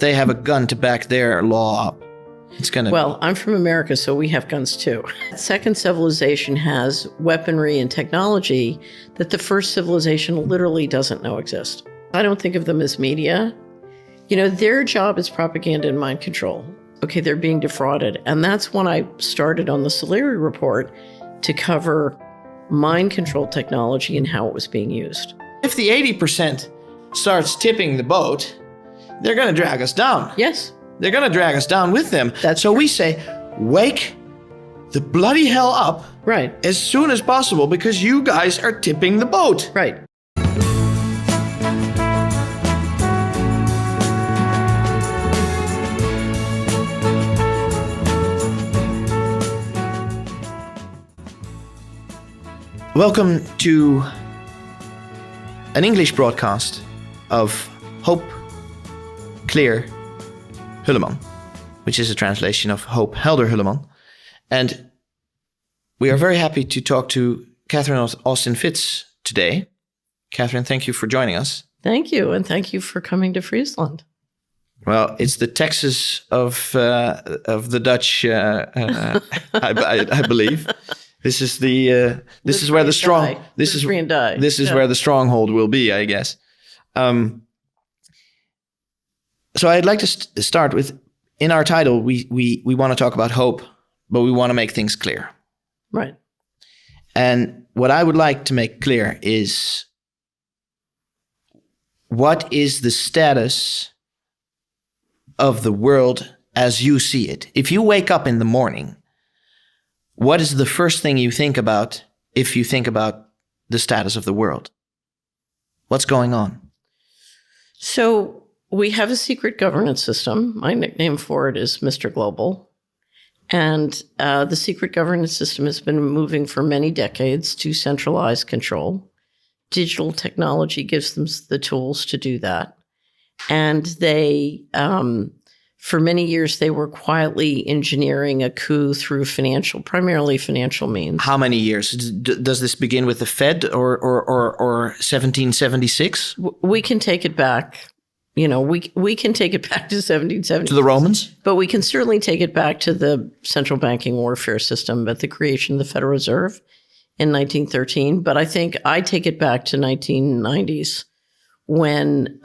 they have a gun to back their law up. Well, I'm from America, so we have guns too. Second civilization has weaponry and technology that the first civilization literally doesn't know exist. I don't think of them as media. Their job is propaganda and mind control. Okay, they're being defrauded. And that's when I started on the Solari report to cover mind control technology and how it was being used. If the 80% starts tipping the boat, they're going to drag us down. Yes. They're going to drag us down with them. So we say, wake the bloody hell up. Right. As soon as possible, because you guys are tipping the boat. Right. Welcome to an English broadcast of Hope Clear Hulleman, which is a translation of Hope Helder Hulleman. And we are very happy to talk to Catherine Austin Fitz today. Catherine, thank you for joining us. Thank you, and thank you for coming to Friesland. Well, it's the Texas of the Dutch, I believe. This is the this is where the strong this is where the stronghold will be, I guess. So I'd like to start with, in our title, we want to talk about hope, but we want to make things clear. Right. And what I would like to make clear is, what is the status of the world as you see it? If you wake up in the morning, what is the first thing you think about if you think about the status of the world? What's going on? So we have a secret governance system. My nickname for it is Mr. Global. And the secret governance system has been moving for many decades to centralize control. Digital technology gives them the tools to do that. And they, for many years, they were quietly engineering a coup through primarily financial means. How many years? Does this begin with the Fed or 1776? We can take it back. We can take it back to 1770. To the Romans? But we can certainly take it back to the central banking warfare system at the creation of the Federal Reserve in 1913. But I think I take it back to 1990s when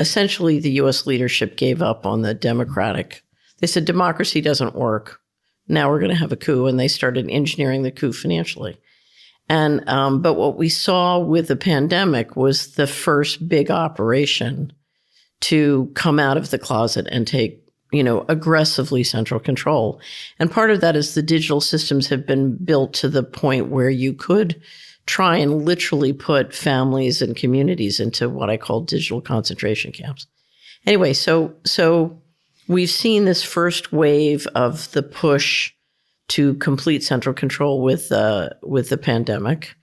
essentially the U.S. leadership gave up on the democratic. They said democracy doesn't work. Now we're going to have a coup, and they started engineering the coup financially. And but what we saw with the pandemic was the first big operation to come out of the closet and take, aggressively central control. And part of that is the digital systems have been built to the point where you could try and literally put families and communities into what I call digital concentration camps. Anyway, so we've seen this first wave of the push to complete central control with the pandemic.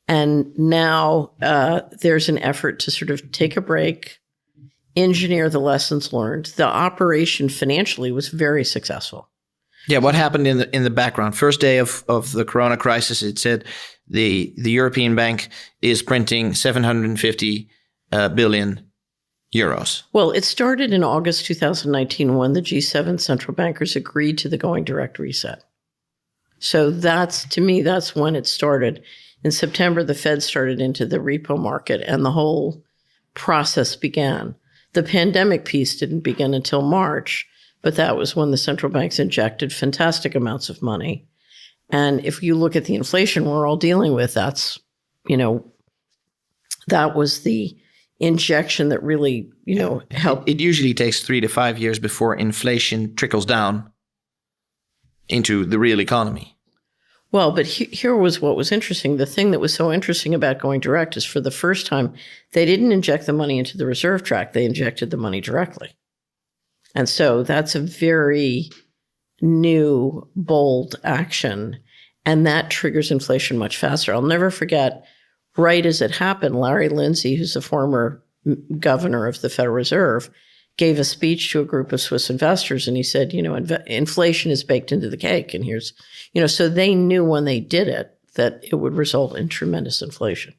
And now there's an effort to sort of take a break, engineer the lessons learned. The operation financially was very successful. Yeah, what happened in the background? First day of the corona crisis, it said the European Bank is printing 750 billion euros. Well, it started in August 2019 when the G7 central bankers agreed to the going direct reset. So to me, that's when it started. In September, the Fed started into the repo market and the whole process began. The pandemic piece didn't begin until March, but that was when the central banks injected fantastic amounts of money. And if you look at the inflation we're all dealing with, that was the injection that really, helped. It usually takes 3 to 5 years before inflation trickles down into the real economy. Well, but here was what was interesting. The thing that was so interesting about going direct is for the first time, they didn't inject the money into the reserve tract. They injected the money directly. And so that's a very new, bold action. And that triggers inflation much faster. I'll never forget, right as it happened, Larry Lindsey, who's a former governor of the Federal Reserve, gave a speech to a group of Swiss investors. And he said, inflation is baked into the cake. And here's, so they knew when they did it that it would result in tremendous inflation.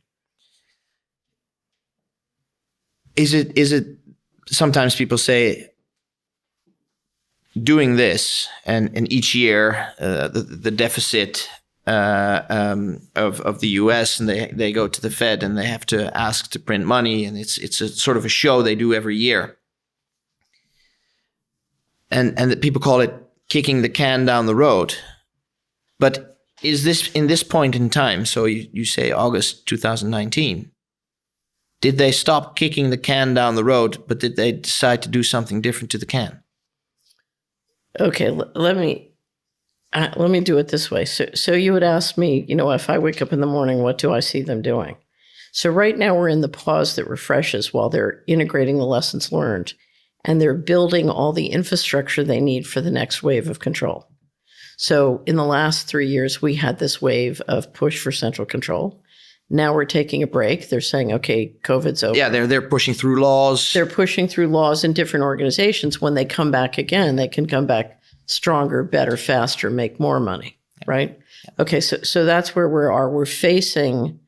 Is it sometimes people say doing this, and each year the deficit of the U.S. and they go to the Fed and they have to ask to print money, and it's a sort of a show they do every year, and that people call it kicking the can down the road. But is this in this point in time? So you say August 2019. Did they stop kicking the can down the road, but did they decide to do something different to the can? Okay, let me do it this way. So you would ask me, if I wake up in the morning, what do I see them doing? So right now we're in the pause that refreshes while they're integrating the lessons learned, and they're building all the infrastructure they need for the next wave of control. So in the last 3 years, we had this wave of push for central control. Now we're taking a break. They're saying, okay, COVID's over. Yeah, they're pushing through laws. They're pushing through laws in different organizations. When they come back again, they can come back stronger, better, faster, make more money, right? Yeah. Okay, so that's where we are. We're facing,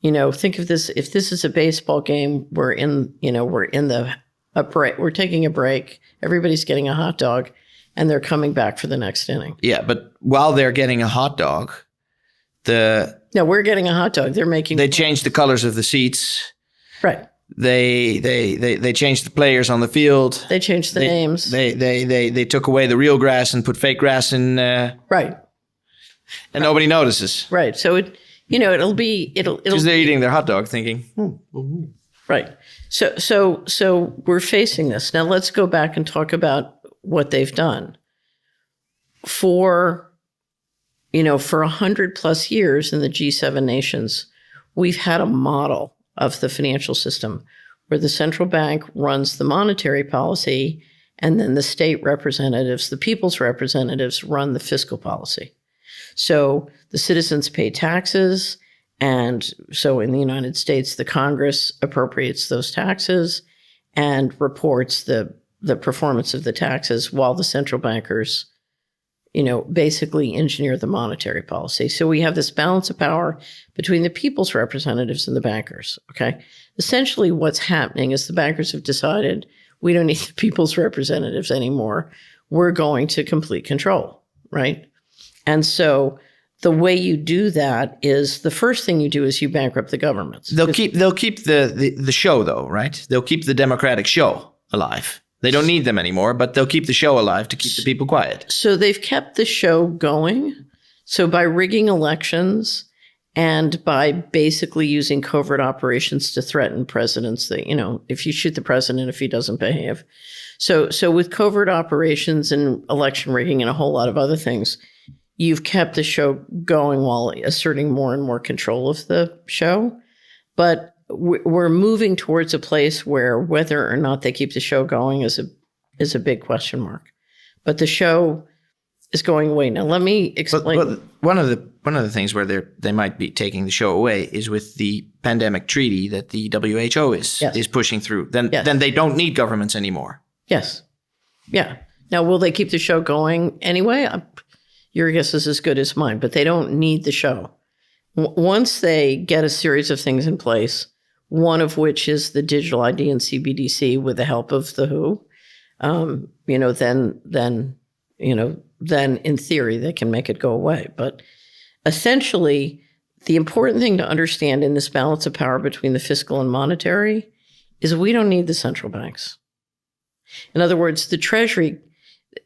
think of this, if this is a baseball game, we're in a break. We're taking a break. Everybody's getting a hot dog, and they're coming back for the next inning. Yeah, but while they're getting a hot dog, No, we're getting a hot dog. They changed the colors of the seats. Right. They changed the players on the field. They changed the names. They took away the real grass and put fake grass in. Right. And nobody notices. Right. So it'll because they're eating their hot dog, thinking. Right. So we're facing this now. Let's go back and talk about what they've done for 100 plus years in the G7 nations. We've had a model of the financial system where the central bank runs the monetary policy, and then the state representatives, the people's representatives, run the fiscal policy. So the citizens pay taxes, and so in the United States, the Congress appropriates those taxes and reports the performance of the taxes, while the central bankers basically engineer the monetary policy. So we have this balance of power between the people's representatives and the bankers, okay? Essentially what's happening is the bankers have decided we don't need the people's representatives anymore. We're going to complete control, right? And so the way you do that is the first thing you do is you bankrupt the governments. They'll keep the show though, right? They'll keep the democratic show alive. They don't need them anymore, but they'll keep the show alive to keep the people quiet. So they've kept the show going. So by rigging elections and by basically using covert operations to threaten presidents that, if you shoot the president if he doesn't behave. So with covert operations and election rigging and a whole lot of other things, you've kept the show going while asserting more and more control of the show. But we're moving towards a place where whether or not they keep the show going is a big question mark. But the show is going away. Now, let me explain. But one of the things where they might be taking the show away is with the pandemic treaty that the WHO is pushing through. Then they don't need governments anymore. Yes. Yeah. Now, will they keep the show going anyway? Your guess is as good as mine, but they don't need the show. Once they get a series of things in place, one of which is the digital ID and CBDC with the help of the WHO, then in theory they can make it go away. But essentially, the important thing to understand in this balance of power between the fiscal and monetary is we don't need the central banks. In other words, the Treasury,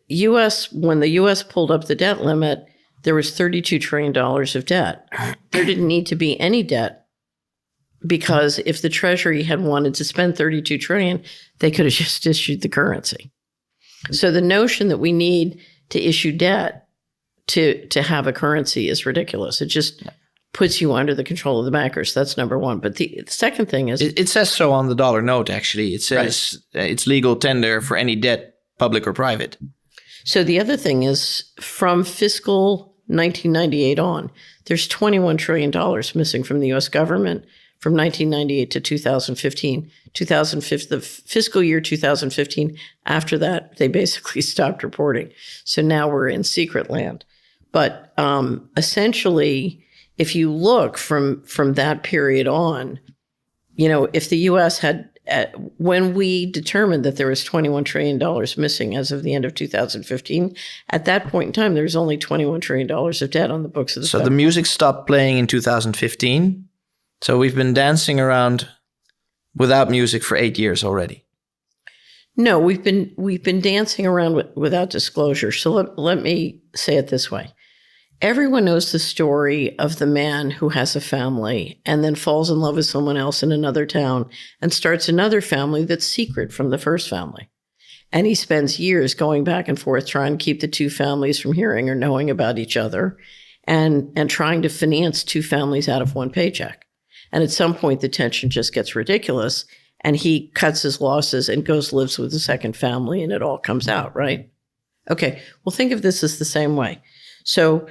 when the U.S. pulled up the debt limit, there was $32 trillion of debt. There didn't need to be any debt, because if the Treasury had wanted to spend $32 trillion, they could have just issued the currency. So the notion that we need to issue debt to have a currency is ridiculous. It just puts you under the control of the bankers. That's number one. But the second thing is... It says so on the dollar note, actually. It says it's legal tender for any debt, public or private. So the other thing is, from fiscal 1998 on, there's $21 trillion missing from the U.S. government from 1998 to 2015. The fiscal year 2015, after that, they basically stopped reporting. So now we're in secret land. But essentially, if you look from that period on, if the U.S. had when we determined that there was $21 trillion missing as of the end of 2015, at that point in time, there was only $21 trillion of debt on the books of the So the music stopped playing in 2015. So we've been dancing around without music for 8 years already. No, we've been dancing around without disclosure. So let me say it this way. Everyone knows the story of the man who has a family and then falls in love with someone else in another town and starts another family that's secret from the first family. And he spends years going back and forth trying to keep the two families from hearing or knowing about each other and trying to finance two families out of one paycheck. And at some point, the tension just gets ridiculous and he cuts his losses and goes lives with the second family and it all comes out, right? Okay, well, think of this as the same way. So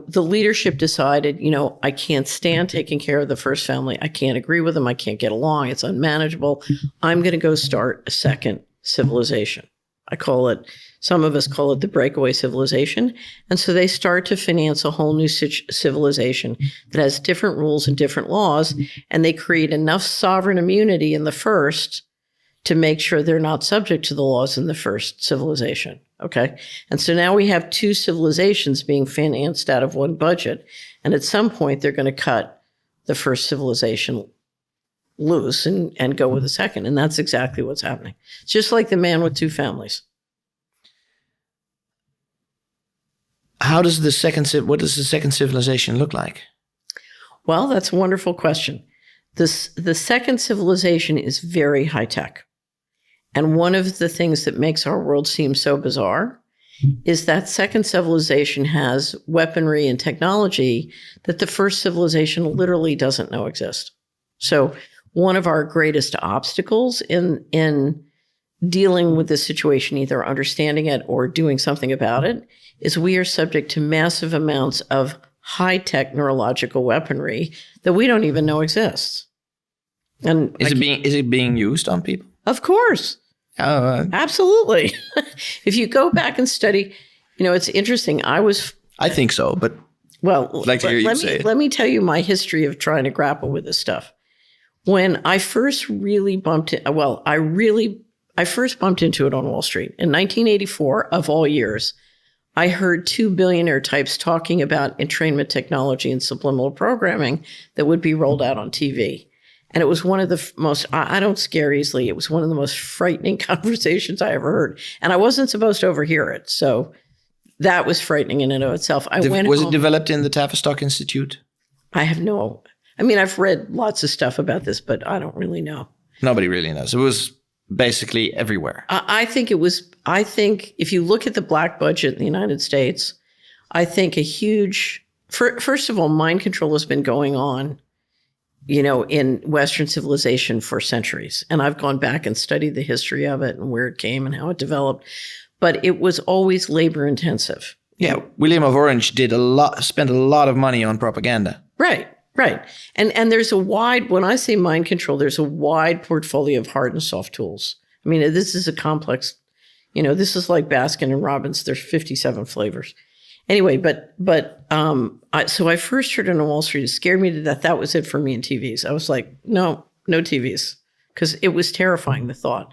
the leadership decided, I can't stand taking care of the first family. I can't agree with them. I can't get along. It's unmanageable. I'm going to go start a second civilization. Some of us call it the breakaway civilization. And so they start to finance a whole new civilization that has different rules and different laws. And they create enough sovereign immunity in the first to make sure they're not subject to the laws in the first civilization. Okay. And so now we have two civilizations being financed out of one budget. And at some point, they're going to cut the first civilization loose and go with the second. And that's exactly what's happening. It's just like the man with two families. What does the second civilization look like? Well, that's a wonderful question. The second civilization is very high tech. And one of the things that makes our world seem so bizarre is that second civilization has weaponry and technology that the first civilization literally doesn't know exist. So one of our greatest obstacles in dealing with this situation, either understanding it or doing something about it, is we are subject to massive amounts of high-tech neurological weaponry that we don't even know exists. And is it being used on people? Of course. Absolutely. If you go back and study, it's interesting. I think so, but well, I'd like to hear you say it. Let me tell you my history of trying to grapple with this stuff. When I first really I first bumped into it on Wall Street in 1984, of all years. I heard two billionaire types talking about entrainment technology and subliminal programming that would be rolled out on TV. And it was one of the most, I don't scare easily. It was one of the most frightening conversations I ever heard. And I wasn't supposed to overhear it. So that was frightening in and of itself. Was it developed in the Tavistock Institute? I've read lots of stuff about this, but I don't really know. Nobody really knows. It was basically everywhere. I think if you look at the black budget in the United States, I think first of all, mind control has been going on in Western civilization for centuries. And I've gone back and studied the history of it and where it came and how it developed. But it was always labor intensive. Yeah. William of Orange spent a lot of money on propaganda. Right. And there's when I say mind control, there's a wide portfolio of hard and soft tools. I mean, this is a complex, this is like Baskin and Robbins. There's 57 flavors. Anyway, so I first heard it on Wall Street. It scared me to death. That was it for me in TVs. I was like, no TVs, because it was terrifying, the thought.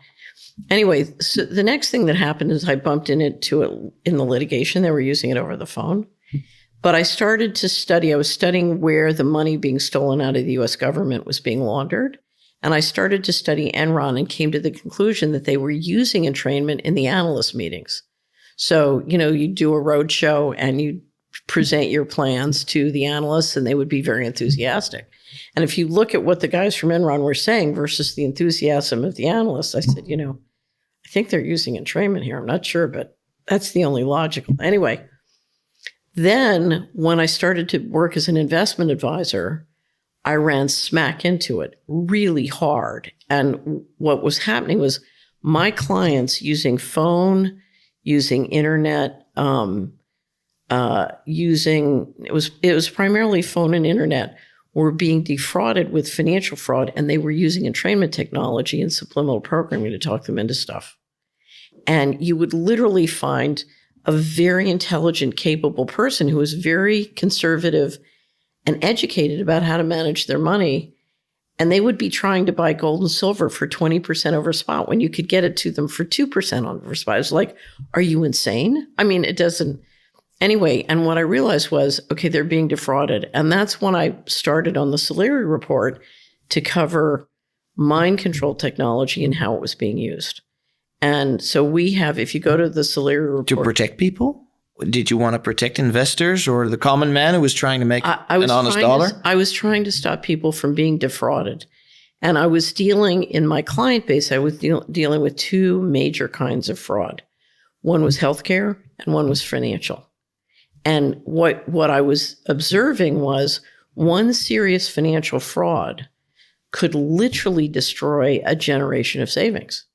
Anyway, so the next thing that happened is I bumped into it in the litigation. They were using it over the phone. But I started to study. I was studying where the money being stolen out of the U.S. government was being laundered. And I started to study Enron and came to the conclusion that they were using entrainment in the analyst meetings. So, you do a road show and you present your plans to the analysts and they would be very enthusiastic. And if you look at what the guys from Enron were saying versus the enthusiasm of the analysts, I said, I think they're using entrainment here. I'm not sure, but that's the only logical. Anyway, then when I started to work as an investment advisor, I ran smack into it really hard. And what was happening was my clients using phone, using internet, it was primarily phone and internet, were being defrauded with financial fraud, and they were using entrainment technology and subliminal programming to talk them into stuff. And you would literally find a very intelligent, capable person who was very conservative and educated about how to manage their money. And they would be trying to buy gold and silver for 20% over spot when you could get it to them for 2% on over spot. I was like, are you insane? I mean, it doesn't. Anyway, and what I realized was, okay, they're being defrauded. And that's when I started on the Solari report to cover mind control technology and how it was being used. And so we have, if you go to the Solari report. To protect people? Did you want to protect investors or the common man who was trying to make an honest dollar? I was trying to stop people from being defrauded. And I was dealing, in my client base, I was dealing with two major kinds of fraud. One was healthcare and one was financial. And what I was observing was one serious financial fraud could literally destroy a generation of savings.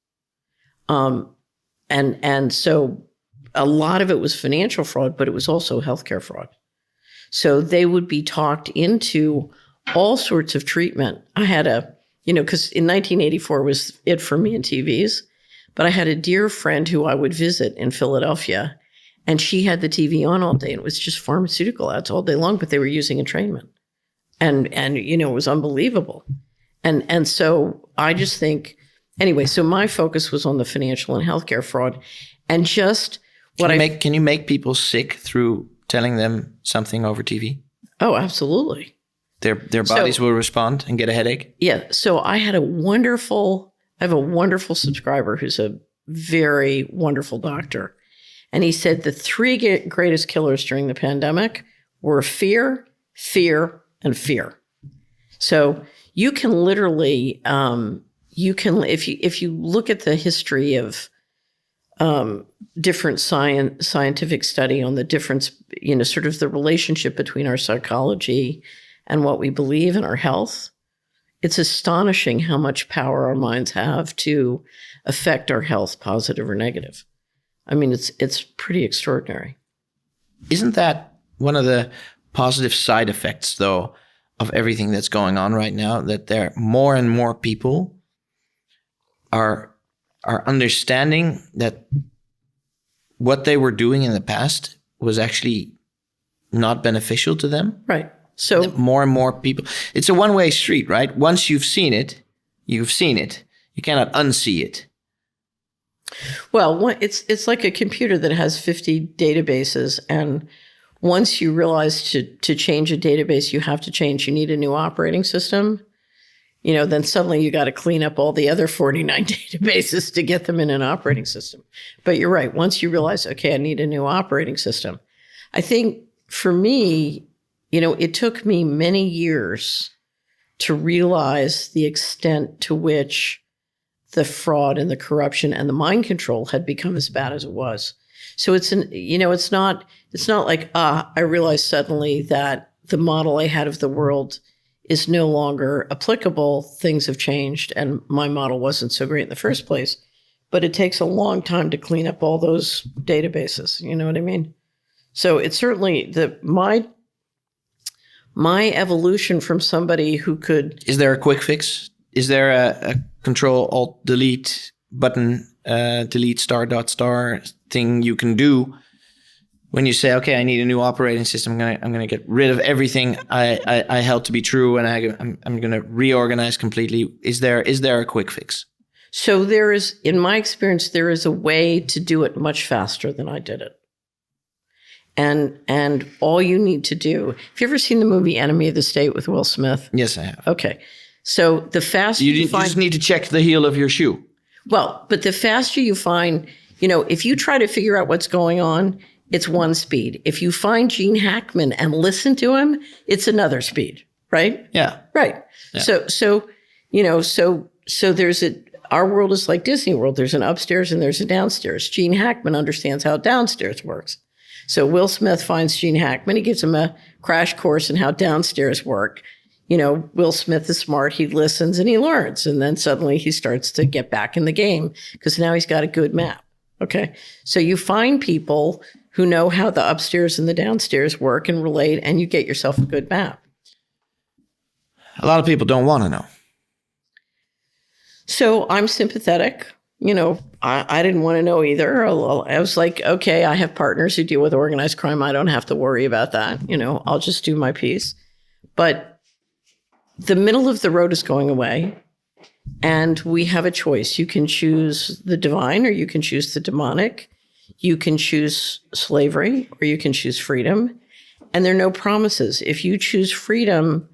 And so a lot of it was financial fraud, but it was also healthcare fraud. So they would be talked into all sorts of treatment. I had because in 1984 was it for me in TVs, but I had a dear friend who I would visit in Philadelphia, and she had the TV on all day, and it was just pharmaceutical ads all day long, but they were using entrainment. And it was unbelievable. And so I just think, anyway, so my focus was on the financial and healthcare fraud, and just can you make people sick through telling them something over TV? Oh, absolutely. Their bodies will respond and get a headache? Yeah. So I have a wonderful subscriber who's a very wonderful doctor. And he said the three greatest killers during the pandemic were fear, fear, and fear. So you can literally, if you look at the history of different scientific study on the difference, sort of the relationship between our psychology and what we believe in our health, it's astonishing how much power our minds have to affect our health, positive or negative. I mean, it's pretty extraordinary. Isn't that one of the positive side effects, though, of everything that's going on right now, that there more and more people are understanding that what they were doing in the past was actually not beneficial to them? Right. So more and more people, it's a one-way street, right? Once you've seen it, you've seen it. You cannot unsee it. Well, it's like a computer that has 50 databases, and once you realize to change a database, you have to change. You need a new operating system. Then suddenly you got to clean up all the other 49 databases to get them in an operating system. But you're right. Once you realize, okay, I need a new operating system. I think for me, it took me many years to realize the extent to which the fraud and the corruption and the mind control had become as bad as it was. So it's not like, I realized suddenly that the model I had of the world is no longer applicable. Things have changed and my model wasn't so great in the first place. But it takes a long time to clean up all those databases. You know what I mean? So it's certainly my evolution from somebody who could... Is there a quick fix? Is there a Control-Alt-Delete button, delete star thing you can do when you say, okay, I need a new operating system. I'm gonna get rid of everything I held to be true, and I'm gonna reorganize completely. Is there a quick fix? So there is, in my experience, there is a way to do it much faster than I did it. And all you need to do, have you ever seen the movie Enemy of the State with Will Smith? Yes, I have. Okay. So the faster you just need to check the heel of your shoe. Well, but the faster you find, if you try to figure out what's going on, it's one speed. If you find Gene Hackman and listen to him, it's another speed, right? Yeah. Right. Yeah. So there's our world is like Disney World. There's an upstairs and there's a downstairs. Gene Hackman understands how downstairs works. So Will Smith finds Gene Hackman. He gives him a crash course in how downstairs work. Will Smith is smart. He listens and he learns. And then suddenly he starts to get back in the game because now he's got a good map. Okay. So you find people who know how the upstairs and the downstairs work and relate, and you get yourself a good map. A lot of people don't want to know. So I'm sympathetic. I didn't want to know either. I was like, okay, I have partners who deal with organized crime. I don't have to worry about that. I'll just do my piece. But the middle of the road is going away, and we have a choice. You can choose the divine, or you can choose the demonic. You can choose slavery, or you can choose freedom. And there are no promises. If you choose freedom,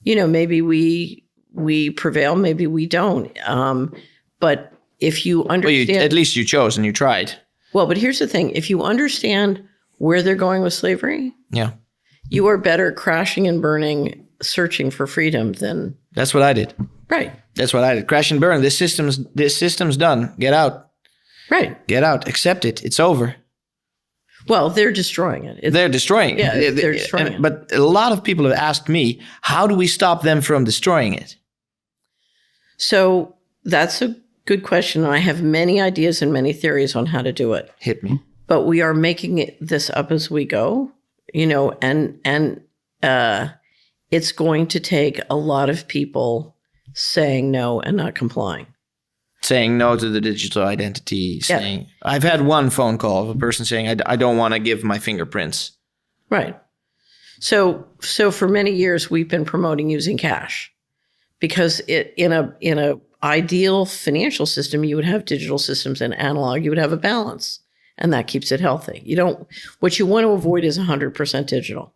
maybe we prevail, maybe we don't. But if you understand... Well, at least you chose and you tried. Well, but here's the thing. If you understand where they're going with slavery, you are better crashing and burning, searching for freedom than... That's what I did. Right. That's what I did. Crash and burn. This system's done. Get out. Right. Get out. Accept it. It's over. Well, they're destroying it. They're destroying it. Yeah, they're destroying it. But a lot of people have asked me, how do we stop them from destroying it? So that's a good question. And I have many ideas and many theories on how to do it. Hit me. But we are making this up as we go, and it's going to take a lot of people saying no and not complying. Saying no to the digital identity, saying, I've had one phone call of a person saying, I don't want to give my fingerprints. Right. So for many years, we've been promoting using cash because in a ideal financial system, you would have digital systems and analog, you would have a balance, and that keeps it healthy. What you want to avoid is 100% digital.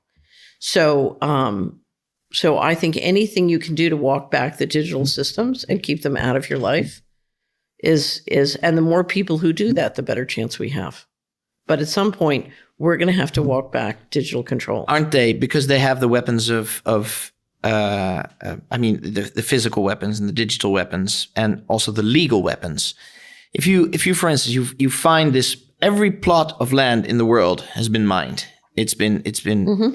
So I think anything you can do to walk back the digital systems and keep them out of your life is and the more people who do that, the better chance we have. But at some point, we're going to have to walk back digital control. Aren't they? Because they have the weapons of the physical weapons and the digital weapons, and also the legal weapons. If you, for instance, you find this, every plot of land in the world has been mined. It's been, and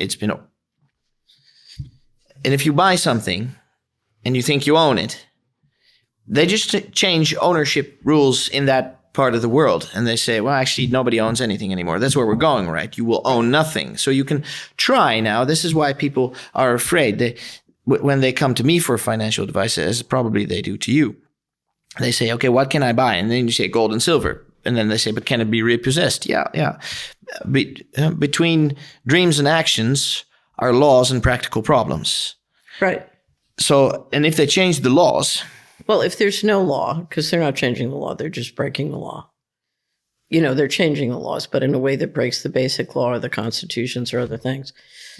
if you buy something and you think you own it, they just change ownership rules in that part of the world. And they say, well, actually, nobody owns anything anymore. That's where we're going, right? You will own nothing. So you can try now. This is why people are afraid. When they come to me for financial advice, as probably they do to you, they say, okay, what can I buy? And then you say gold and silver. And then they say, but can it be repossessed? Yeah. Between dreams and actions are laws and practical problems. Right. So, and if they change the laws... Well, if there's no law, because they're not changing the law, they're just breaking the law. They're changing the laws, but in a way that breaks the basic law or the constitutions or other things.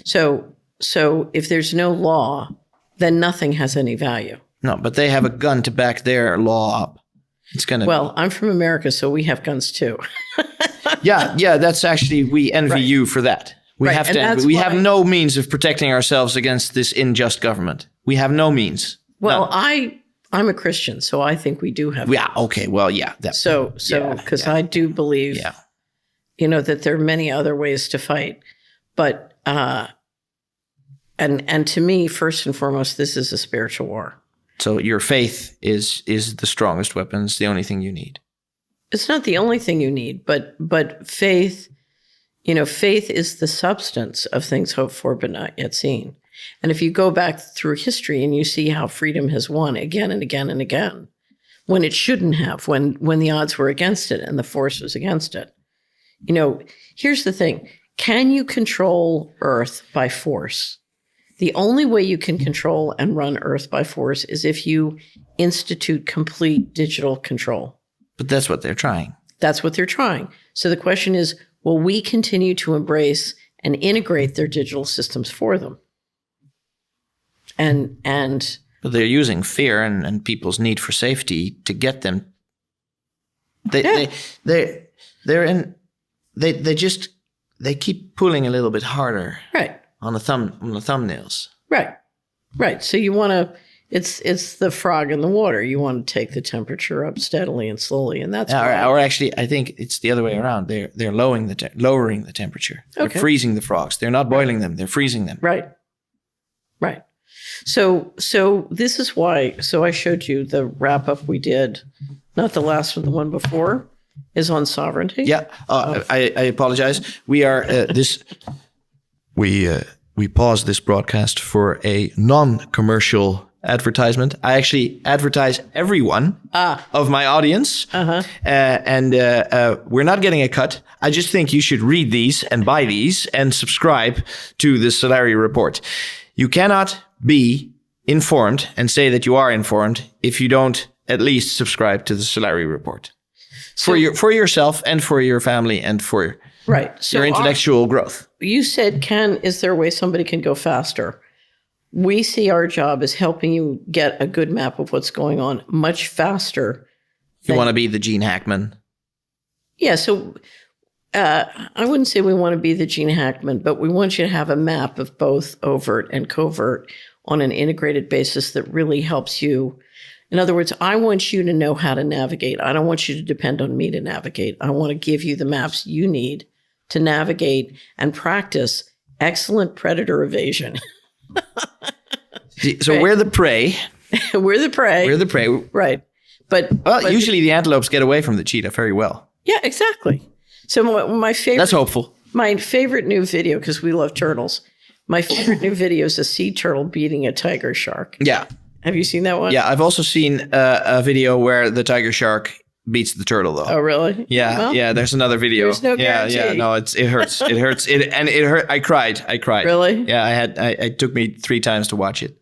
So if there's no law, then nothing has any value. No, but they have a gun to back their law up. It's gonna. Well, I'm from America, so we have guns too. yeah. That's actually, we envy you for that. We have to envy. We have no means of protecting ourselves against this unjust government. We have no means. Well, I'm a Christian, so I think we do have. Yeah. Okay. Well, yeah. Because I do believe, that there are many other ways to fight, but and to me, first and foremost, this is a spiritual war. So your faith is the strongest weapon. It's the only thing you need. It's not the only thing you need, but faith, faith is the substance of things hoped for but not yet seen. And if you go back through history and you see how freedom has won again and again and again, when it shouldn't have, when the odds were against it and the force was against it. Here's the thing. Can you control Earth by force? The only way you can control and run Earth by force is if you institute complete digital control. But that's what they're trying. That's what they're trying. So the question is, will we continue to embrace and integrate their digital systems for them? But they're using fear and people's need for safety to get them. They keep pulling a little bit harder. Right. On the thumbnails. Right. So you want to. It's the frog in the water. You want to take the temperature up steadily and slowly, and that's or actually, I think it's the other way around. They're lowering the temperature. They're freezing the frogs. They're not boiling them. They're freezing them. Right. So this is why. So I showed you the wrap up we did, not the last one, the one before, is on sovereignty. Yeah. I apologize. We are We paused this broadcast for a non-commercial advertisement. I actually advertise every one of my audience. And we're not getting a cut. I just think you should read these and buy these and subscribe to the Salary Report. You cannot be informed and say that you are informed if you don't at least subscribe to the salary report for yourself and for your family and for your intellectual growth. You said, is there a way somebody can go faster? We see our job as helping you get a good map of what's going on much faster. You want to be the Gene Hackman. Yeah, so I wouldn't say we want to be the Gene Hackman, but we want you to have a map of both overt and covert on an integrated basis that really helps you. In other words, I want you to know how to navigate. I don't want you to depend on me to navigate. I want to give you the maps you need to navigate and practice excellent predator evasion. So we're the prey. We're the prey. We're the prey. Right. But usually the antelopes get away from the cheetah very well. Yeah, exactly. So my favorite... That's hopeful. My favorite new video, because we love turtles, my favorite new video is a sea turtle beating a tiger shark. Yeah. Have you seen that one? Yeah, I've also seen a video where the tiger shark beats the turtle, though. Oh, really? Yeah, well, there's another video. There's no guarantee. Yeah, no, it hurts. It hurts. It hurt. I cried. Really? Yeah, it took me 3 times to watch it.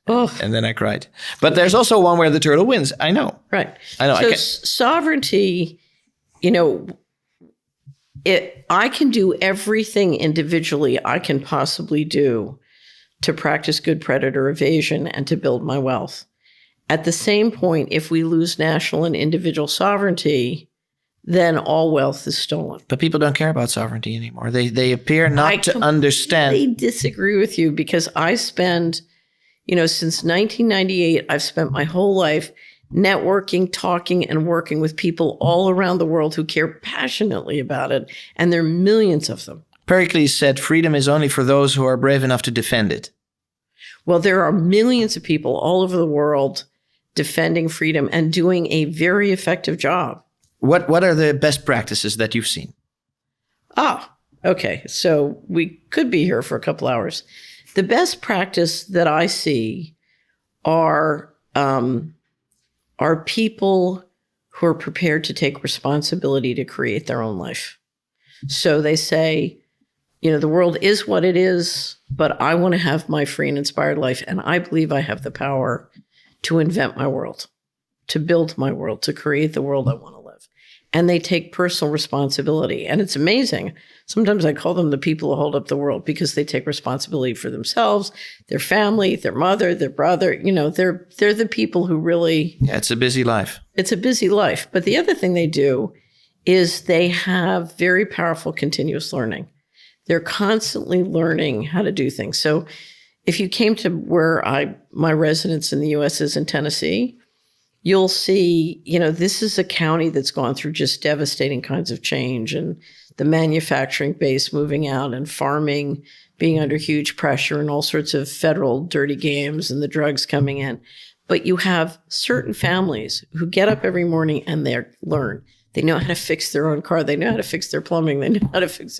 Oh. And then I cried. But there's also one where the turtle wins. I know. Right. I know. So sovereignty, I can do everything individually I can possibly do to practice good predator evasion and to build my wealth. At the same point, if we lose national and individual sovereignty, then all wealth is stolen. But people don't care about sovereignty anymore. They appear not to understand. I disagree with you because I spend, since 1998, I've spent my whole life networking, talking, and working with people all around the world who care passionately about it. And there are millions of them. Pericles said, freedom is only for those who are brave enough to defend it. Well, there are millions of people all over the world defending freedom and doing a very effective job. What are the best practices that you've seen? Okay. So we could be here for a couple hours. The best practice that I see are people who are prepared to take responsibility to create their own life. So they say, the world is what it is, but I want to have my free and inspired life. And I believe I have the power to invent my world, to build my world, to create the world I want to live. And they take personal responsibility. And it's amazing. Sometimes I call them the people who hold up the world because they take responsibility for themselves, their family, their mother, their brother. They're the people who really... Yeah, it's a busy life. It's a busy life. But the other thing they do is they have very powerful continuous learning. They're constantly learning how to do things. So if you came to where my residence in the U.S. is in Tennessee, you'll see, this is a county that's gone through just devastating kinds of change, and the manufacturing base moving out and farming being under huge pressure and all sorts of federal dirty games and the drugs coming in. But you have certain families who get up every morning and they learn. They know how to fix their own car. They know how to fix their plumbing. They know how to fix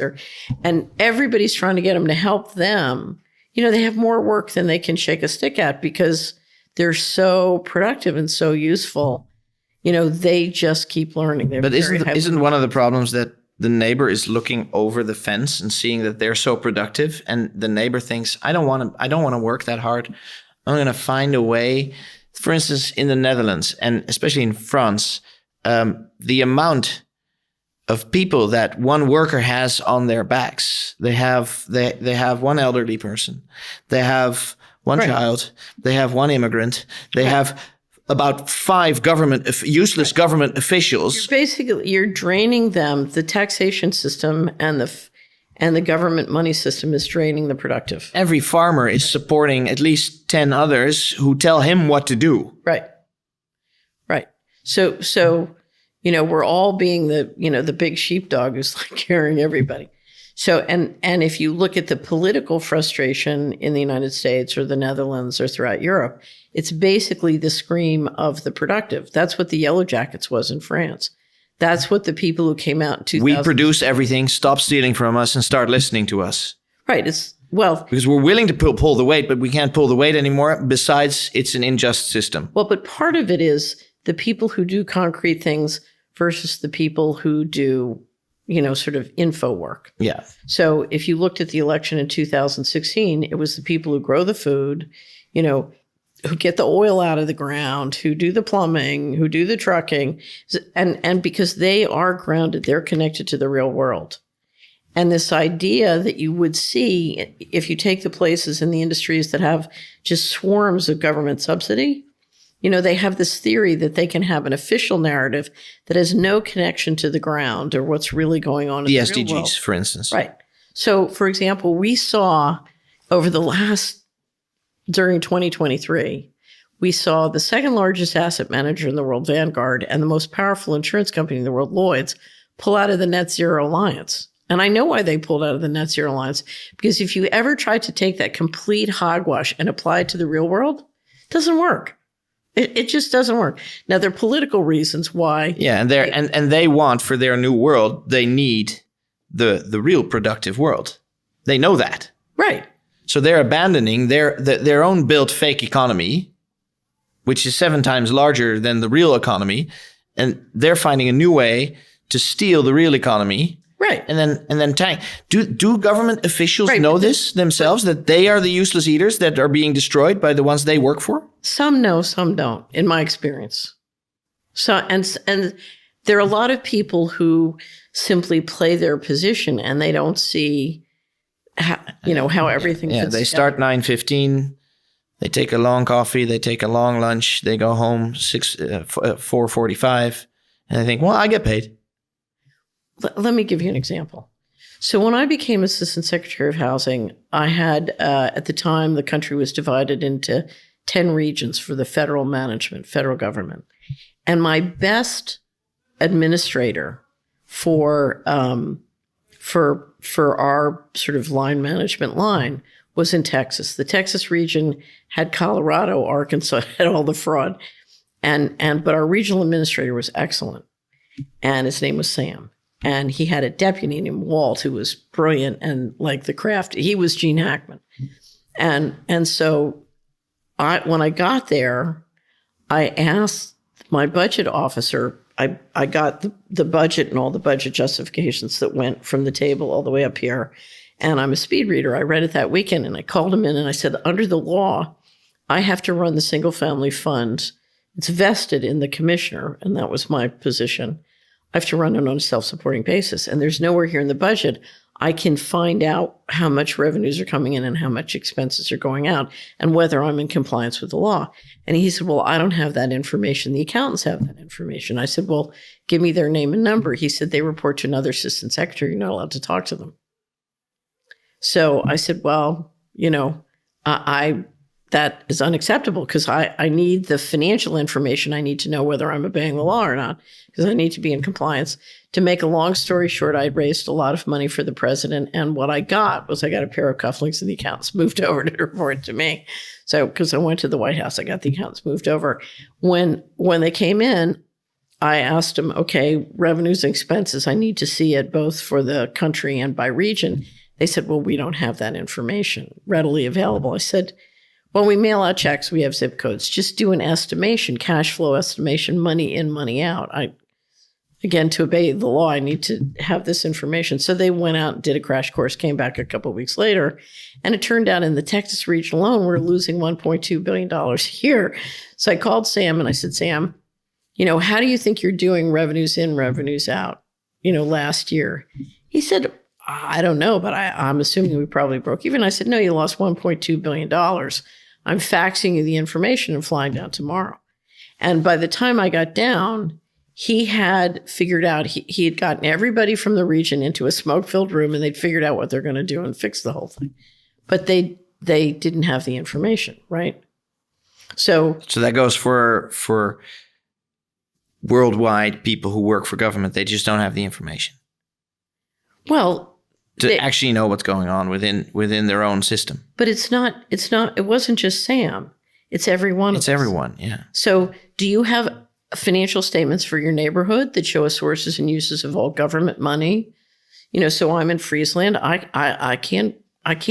and everybody's trying to get them to help them. They have more work than they can shake a stick at because they're so productive and so useful. They just keep learning. But isn't one of the problems that the neighbor is looking over the fence and seeing that they're so productive, and the neighbor thinks, I don't want to work that hard. I'm going to find a way. For instance, in the Netherlands and especially in France, the amount of people that one worker has on their backs. They have one elderly person. They have one child. They have one immigrant. They have about 5 useless government officials. You're draining them. The taxation system and the government money system is draining the productive. Every farmer is supporting at least 10 others who tell him what to do. Right. So we're all being the big sheepdog who's like carrying everybody. So, and if you look at the political frustration in the United States or the Netherlands or throughout Europe, it's basically the scream of the productive. That's what the Yellow Jackets was in France. That's what the people who came out in 2000. We produce everything, stop stealing from us and start listening to us. Right. Because we're willing to pull the weight, but we can't pull the weight anymore. Besides, it's an unjust system. Well, but part of it is the people who do concrete things versus the people who do, sort of info work. Yeah. So if you looked at the election in 2016, it was the people who grow the food, who get the oil out of the ground, who do the plumbing, who do the trucking, and because they are grounded, they're connected to the real world. And this idea that you would see if you take the places in the industries that have just swarms of government subsidy, they have this theory that they can have an official narrative that has no connection to the ground or what's really going on in the real SDGs, world. for instance. Right. So, for example, we saw during 2023, we saw the second largest asset manager in the world, Vanguard, and the most powerful insurance company in the world, Lloyd's, pull out of the Net Zero Alliance. And I know why they pulled out of the Net Zero Alliance, because if you ever try to take that complete hogwash and apply it to the real world, it doesn't work. It just doesn't work. Now, there are political reasons why. Yeah, and they want, for their new world, they need the real productive world. They know that. Right. So they're abandoning their own built fake economy, which is 7 times larger than the real economy, and they're finding a new way to steal the real economy. Right. And then tank. Do government officials know this themselves, that they are the useless eaters that are being destroyed by the ones they work for? Some know, some don't, in my experience. So and there are a lot of people who simply play their position and they don't see how everything fits they start 9:15, they take a long coffee, they take a long lunch, they go home 4:45, and they think, well, I get paid. Let me give you an example. So when I became Assistant Secretary of Housing, I had, at the time, the country was divided into 10 regions for the federal government. And my best administrator for our sort of line management line was in Texas. The Texas region had Colorado, Arkansas, had all the fraud. But our regional administrator was excellent. And his name was Sam. And he had a deputy named Walt who was brilliant and like the craft. He was Gene Hackman. And so when I got there, I asked my budget officer, I got the budget and all the budget justifications that went from the table all the way up here. And I'm a speed reader. I read it that weekend and I called him in and I said, under the law, I have to run the single family fund. It's vested in the commissioner. And that was my position. I have to run it on a self-supporting basis. And there's nowhere here in the budget I can find out how much revenues are coming in and how much expenses are going out and whether I'm in compliance with the law. And he said, well, I don't have that information. The accountants have that information. I said, well, give me their name and number. He said, they report to another assistant secretary. You're not allowed to talk to them. So I said, well, that is unacceptable because I need the financial information. I need to know whether I'm obeying the law or not because I need to be in compliance. To make a long story short, I raised a lot of money for the president. And what I got was a pair of cufflinks and the accountants moved over to report to me. So because I went to the White House, I got the accountants moved over. When they came in, I asked them, okay, revenues and expenses, I need to see it both for the country and by region. They said, well, we don't have that information readily available. I said, when we mail out checks, we have zip codes. Just do an estimation, cash flow estimation, money in, money out. Again, to obey the law, I need to have this information. So they went out and did a crash course, came back a couple of weeks later, and it turned out in the Texas region alone, we're losing $1.2 billion a year. So I called Sam and I said, Sam, how do you think you're doing revenues in, revenues out, last year? He said, I don't know, but I'm assuming we probably broke even. I said, no, you lost $1.2 billion. I'm faxing you the information and flying down tomorrow. And by the time I got down, he had figured out, he had gotten everybody from the region into a smoke-filled room and they'd figured out what they're going to do and fix the whole thing. But they didn't have the information, right? So that goes for worldwide people who work for government. They just don't have the information. Well, to actually know what's going on within their own system. But it wasn't just Sam. It's everyone. It's everyone, yeah. So do you have financial statements for your neighborhood that show sources and uses of all government money? So I'm in Friesland. I can't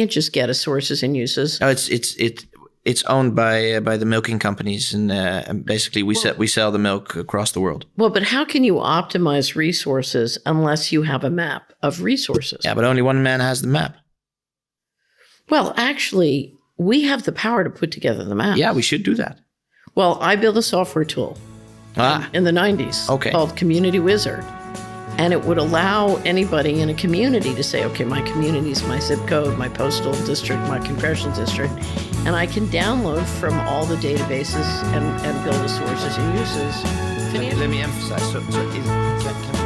just get a sources and uses. No, it's owned by the milking companies, and basically we sell the milk across the world. Well, but how can you optimize resources unless you have a map of resources? Yeah, but only one man has the map. Well, actually, we have the power to put together the maps. Yeah, we should do that. Well, I built a software tool in the 90s called Community Wizard. And it would allow anybody in a community to say, okay, my community is my zip code, my postal district, my congressional district. And I can download from all the databases and build the sources and uses. Let me emphasize. So can